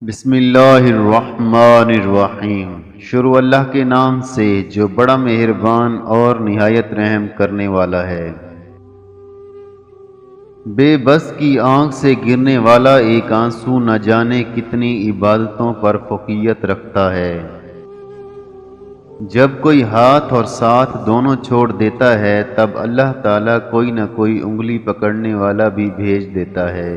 بسم اللہ الرحمن الرحیم۔ شروع اللہ کے نام سے جو بڑا مہربان اور نہایت رحم کرنے والا ہے۔ بے بس کی آنکھ سے گرنے والا ایک آنسو نہ جانے کتنی عبادتوں پر فوقیت رکھتا ہے۔ جب کوئی ہاتھ اور ساتھ دونوں چھوڑ دیتا ہے تب اللہ تعالیٰ کوئی نہ کوئی انگلی پکڑنے والا بھی بھیج دیتا ہے۔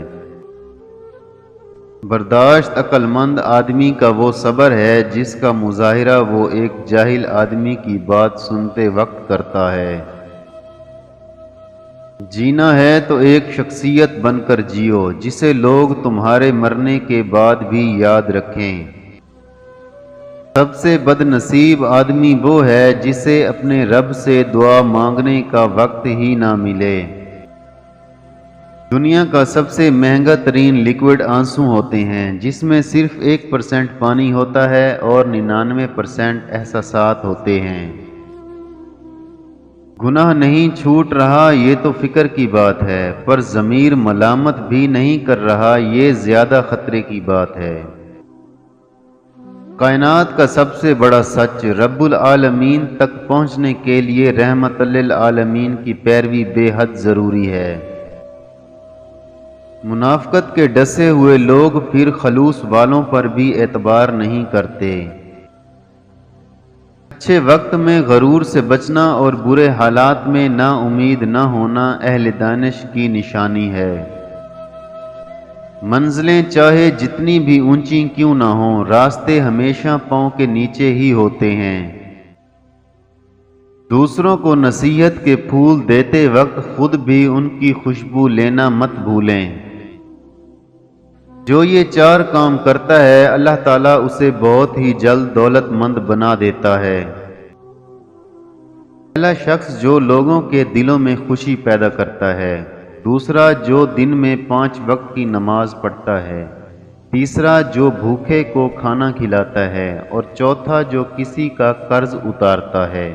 برداشت عقل مند آدمی کا وہ صبر ہے جس کا مظاہرہ وہ ایک جاہل آدمی کی بات سنتے وقت کرتا ہے۔ جینا ہے تو ایک شخصیت بن کر جیو جسے لوگ تمہارے مرنے کے بعد بھی یاد رکھیں۔ سب سے بد نصیب آدمی وہ ہے جسے اپنے رب سے دعا مانگنے کا وقت ہی نہ ملے۔ دنیا کا سب سے مہنگا ترین لیکوڈ آنسو ہوتے ہیں جس میں صرف 1% پانی ہوتا ہے اور 99% احساسات ہوتے ہیں۔ گناہ نہیں چھوٹ رہا یہ تو فکر کی بات ہے، پر ضمیر ملامت بھی نہیں کر رہا یہ زیادہ خطرے کی بات ہے۔ کائنات کا سب سے بڑا سچ رب العالمین تک پہنچنے کے لیے رحمت للعالمین کی پیروی بے حد ضروری ہے۔ منافقت کے ڈسے ہوئے لوگ پھر خلوص والوں پر بھی اعتبار نہیں کرتے۔ اچھے وقت میں غرور سے بچنا اور برے حالات میں نا امید نہ ہونا اہل دانش کی نشانی ہے۔ منزلیں چاہے جتنی بھی اونچی کیوں نہ ہوں، راستے ہمیشہ پاؤں کے نیچے ہی ہوتے ہیں۔ دوسروں کو نصیحت کے پھول دیتے وقت خود بھی ان کی خوشبو لینا مت بھولیں۔ جو یہ 4 کام کرتا ہے اللہ تعالیٰ اسے بہت ہی جلد دولت مند بنا دیتا ہے۔ پہلا شخص جو لوگوں کے دلوں میں خوشی پیدا کرتا ہے، دوسرا جو دن میں 5 وقت کی نماز پڑھتا ہے، تیسرا جو بھوکے کو کھانا کھلاتا ہے، اور چوتھا جو کسی کا قرض اتارتا ہے۔